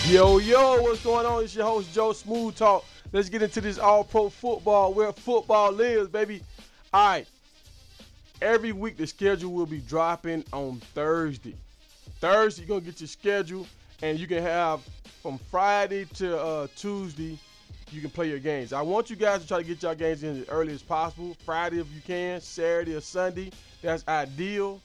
Yo, what's going on? It's your host, Joe Smooth Talk. Let's get into this all-pro football, where football lives, baby. All right. Every week, the schedule will be dropping on Thursday. Thursday, you're going to get your schedule, and you can have from Friday to Tuesday, you can play your games. I want you guys to try to get your games in as early as possible. Friday, if you can. Saturday or Sunday, that's ideal.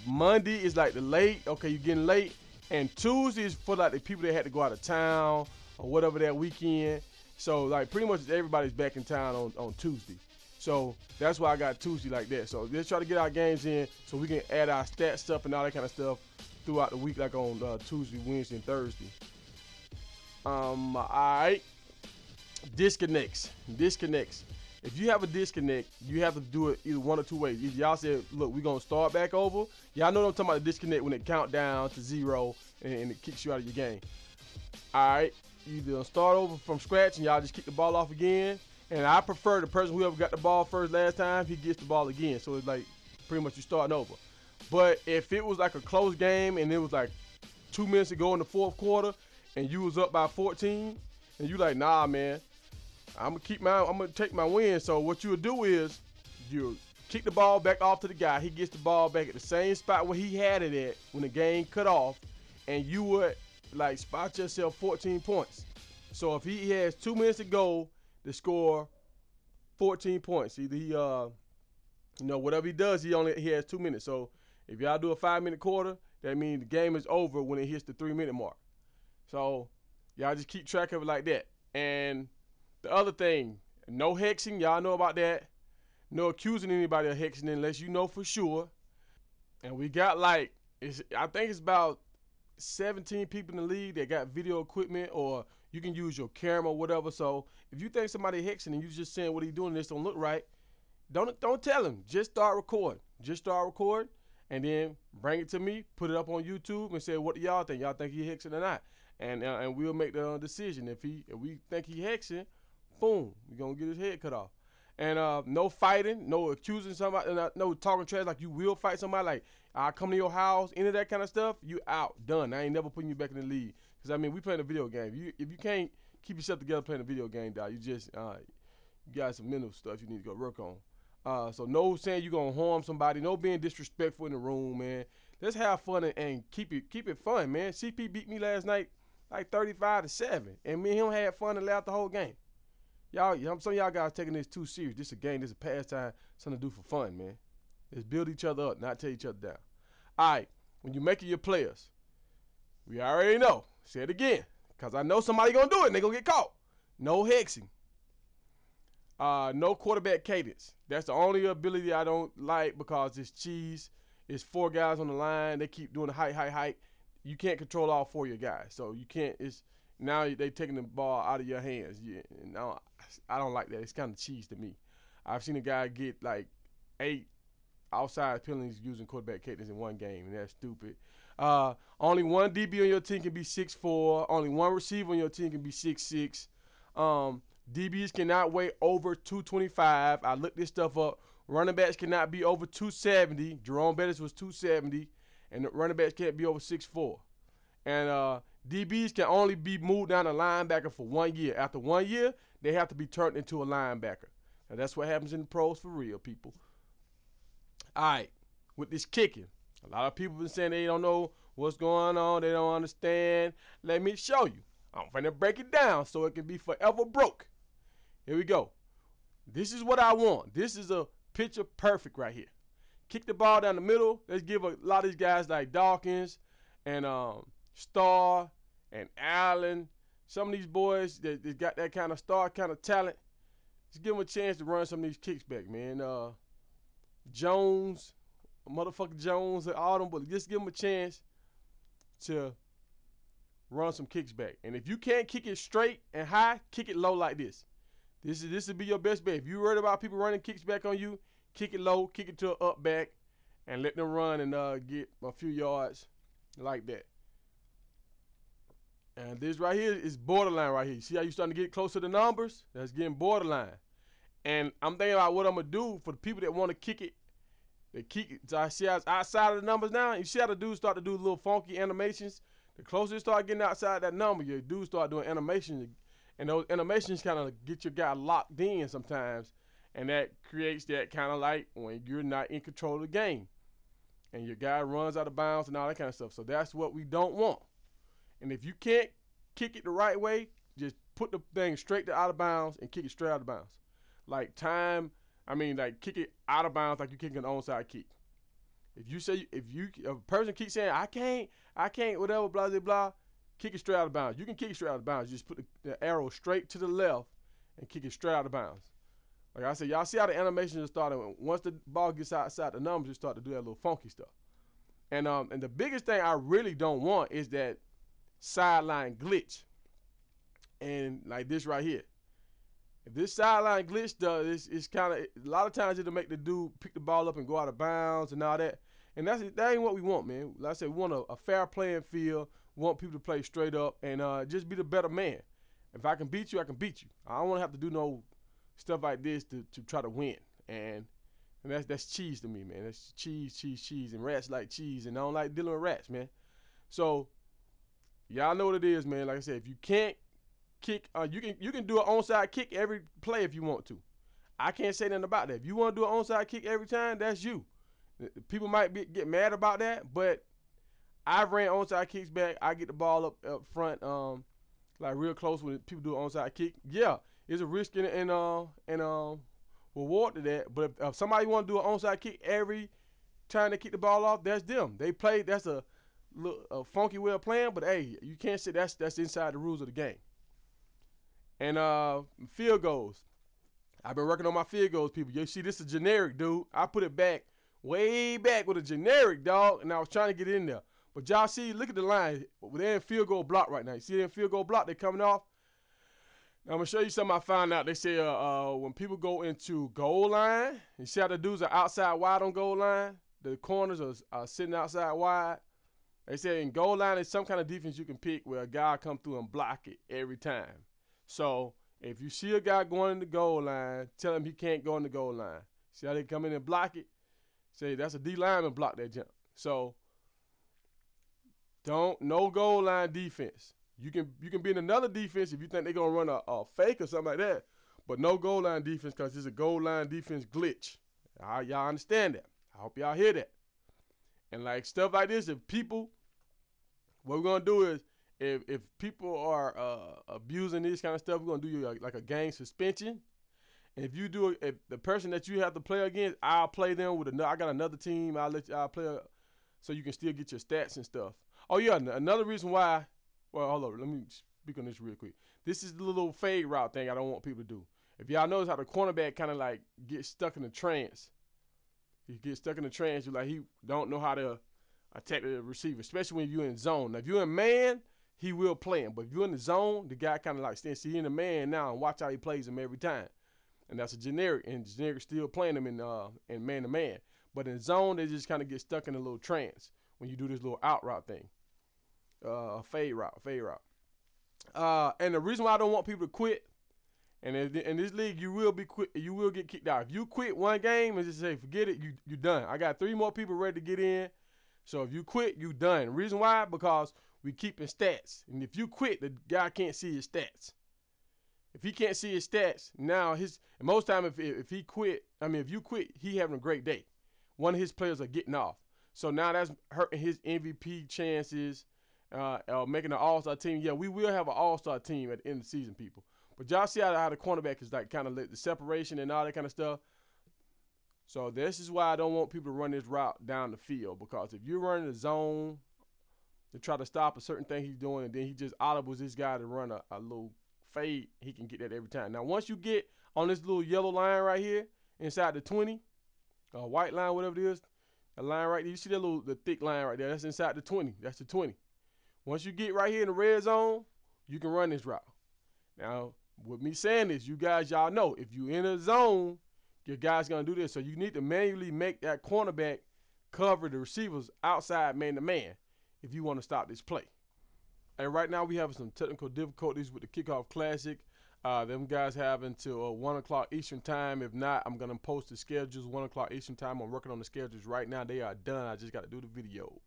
Monday is like the late. Okay, you're getting late. And Tuesday is for like the people that had to go out of town or whatever that weekend. So like pretty much everybody's back in town on Tuesday. So that's why I got Tuesday like that. So let's try to get our games in so we can add our stat stuff and all that kind of stuff throughout the week, like on Tuesday, Wednesday, and Thursday. All right. Disconnects. If you have a disconnect, you have to do it either one or two ways. Either y'all said, look, we're going to start back over. Y'all know what I'm talking about, the disconnect when it count down to 0 and it kicks you out of your game. All right. Either start over from scratch and y'all just kick the ball off again. And I prefer the person whoever got the ball first last time, he gets the ball again. So it's like pretty much you starting over. But if it was like a close game and it was like 2 minutes to go in the fourth quarter and you was up by 14 and you like, nah, man, I'm gonna take my win. So what you'll do is you kick the ball back off to the guy. He gets the ball back at the same spot where he had it at when the game cut off, and you would like spot yourself 14 points. So if he has 2 minutes to go to score 14 points, either he whatever he does, he has 2 minutes. So if y'all do a 5-minute quarter, that means the game is over when it hits the 3-minute mark. So y'all just keep track of it like that. And the other thing, no hexing. Y'all know about that. No accusing anybody of hexing unless you know for sure. And we got I think it's about 17 people in the league that got video equipment, or you can use your camera or whatever. So if you think somebody hexing and you just saying what he's doing, this don't look right, don't tell him. Just start recording. And then bring it to me, put it up on YouTube, and say, what do y'all think? Y'all think he hexing or not? And we'll make the decision. If we think he hexing, boom, we're going to get his head cut off. And no fighting, no accusing somebody, no talking trash like you will fight somebody. Like, I come to your house, any of that kind of stuff, you out, done. I ain't never putting you back in the league. Because, I mean, we playing a video game. If you can't keep yourself together playing a video game, dog, you just, you got some mental stuff you need to go work on. So no saying you're going to harm somebody, no being disrespectful in the room, man. Let's have fun and keep it fun, man. CP beat me last night like 35-7, and me and him had fun and laughed the whole game. Some of y'all guys taking this too serious. This is a game. This is a pastime. Something to do for fun, man. Let's build each other up, not tear each other down. All right, when you're making your players, we already know. Say it again, because I know somebody going to do it, and they're going to get caught. No hexing. No quarterback cadence. That's the only ability I don't like because it's cheese. It's 4 guys on the line. They keep doing the hike. You can't control all 4 of your guys. So you can't. Now they taking the ball out of your hands. Yeah, no, I don't like that. It's kind of cheese to me. I've seen a guy get like 8 outside penalties using quarterback cadence in one game, and that's stupid. Only one DB on your team can be 6'4". Only one receiver on your team can be 6'6". DBs cannot weigh over 225. I looked this stuff up. Running backs cannot be over 270. Jerome Bettis was 270, and the running backs can't be over 6'4". And DBs can only be moved down to linebacker for 1 year. After 1 year, they have to be turned into a linebacker. And that's what happens in the pros for real, people. All right, with this kicking, a lot of people been saying they don't know what's going on. They don't understand. Let me show you. I'm going to break it down so it can be forever broke. Here we go. This is what I want. This is a picture perfect right here. Kick the ball down the middle. Let's give a lot of these guys like Dawkins and Starr and Allen. Some of these boys that got that kind of star kind of talent. Just give them a chance to run some of these kicks back, man. Jones, motherfucker Jones, and all them, but just give them a chance to run some kicks back. And if you can't kick it straight and high, kick it low like this. This would be your best bet. If you're worried about people running kicks back on you, kick it low, kick it to an up back, and let them run and get a few yards like that. And this right here is borderline right here. You see how you're starting to get close to the numbers? That's getting borderline. And I'm thinking about what I'm going to do for the people that want to kick it. They kick it. So I see how it's outside of the numbers now. You see how the dudes start to do little funky animations. The closer you start getting outside that number, you do start doing animations, and those animations kind of get your guy locked in sometimes, and that creates that kind of like when you're not in control of the game, and your guy runs out of bounds and all that kind of stuff. So that's what we don't want. And if you can't kick it the right way, just put the thing straight to out of bounds and kick it straight out of bounds. Like kick it out of bounds like you're kicking an onside kick. If a person keeps saying I can't, whatever, blah blah blah, kick it straight out of bounds. You can kick it straight out of bounds. You just put the arrow straight to the left and kick it straight out of bounds. Like I said, y'all see how the animation is starting. Once the ball gets outside the numbers, you start to do that little funky stuff. And the biggest thing I really don't want is that sideline glitch. And like this right here. If this sideline glitch does, it's kind of, a lot of times it'll make the dude pick the ball up and go out of bounds and all that. And that ain't what we want, man. Like I said, we want a fair playing field. We want people to play straight up and just be the better man. If I can beat you, I can beat you. I don't want to have to do no stuff like this to try to win. And that's cheese to me, man. That's cheese. And rats like cheese, and I don't like dealing with rats, man. So y'all know what it is, man. Like I said, if you can't kick, you can do an onside kick every play if you want to. I can't say nothing about that. If you want to do an onside kick every time, that's you. People might get mad about that, but I've ran onside kicks back. I get the ball up front, like real close when people do an onside kick. Yeah, it's a risk and reward to that. But if somebody want to do an onside kick every time they kick the ball off, that's them. They play. That's a funky way of playing. But hey, you can't say that's inside the rules of the game. And field goals. I've been working on my field goals, people. You see, this is generic, dude. I put it back, way back with a generic, dog, and I was trying to get in there. But y'all see, look at the line. They're in field goal block right now. You see they're in field goal block. They're coming off. Now, I'm going to show you something I found out. They say when people go into goal line, you see how the dudes are outside wide on goal line? The corners are sitting outside wide. They say in goal line, there's some kind of defense you can pick where a guy come through and block it every time. So if you see a guy going in the goal line, tell him he can't go in the goal line. See how they come in and block it? Say that's a D lineman block that jump. So no goal line defense. You can be in another defense if you think they're gonna run a fake or something like that, but no goal line defense because it's a goal line defense glitch. Y'all understand that? I hope y'all hear that. And like stuff like this, what we're gonna do is, if people are abusing this kind of stuff, we're gonna do you like a game suspension. And if the person that you have to play against, I'll play them with I got another team. I'll play so you can still get your stats and stuff. Oh yeah, another reason why. Well, hold on. Let me speak on this real quick. This is the little fade route thing I don't want people to do. If y'all notice how the cornerback kind of like gets stuck in a trance. He gets stuck in a trance. You're like he don't know how to attack the receiver, especially when you're in zone. Now, if you're in man, he will play him. But if you're in the zone, the guy kind of like stands. See, in the man now and watch how he plays him every time. And that's a generic. And generic still playing him in man to man. But in zone, they just kind of get stuck in a little trance when you do this little out route thing. Fade route. And the reason why I don't want people to quit, and in this league, you will get kicked out. If you quit one game and just say, forget it, you done. I got 3 more people ready to get in. So if you quit, you done. Reason why? Because we keeping stats. And if you quit, the guy can't see his stats. If he can't see his stats, now most time if you quit, he having a great day. One of his players are getting off. So now that's hurting his MVP chances, making an all-star team. Yeah, we will have an all-star team at the end of the season, people. But y'all see how the cornerback is like kind of the separation and all that kind of stuff. So this is why I don't want people to run this route down the field, because if you're running a zone to try to stop a certain thing he's doing, and then he just audibles this guy to run a little fade, he can get that every time. Now, once you get on this little yellow line right here inside the 20, white line, whatever it is, a line right there, you see that the thick line right there? That's inside the 20. That's the 20. Once you get right here in the red zone, you can run this route. Now, with me saying this, you guys, y'all know, if you in a zone, your guy's going to do this. So you need to manually make that cornerback cover the receivers outside man-to-man if you want to stop this play. And right now we have some technical difficulties with the Kickoff Classic. Them guys have until 1 o'clock Eastern time. If not, I'm going to post the schedules 1 o'clock Eastern time. I'm working on the schedules right now. They are done. I just got to do the videos.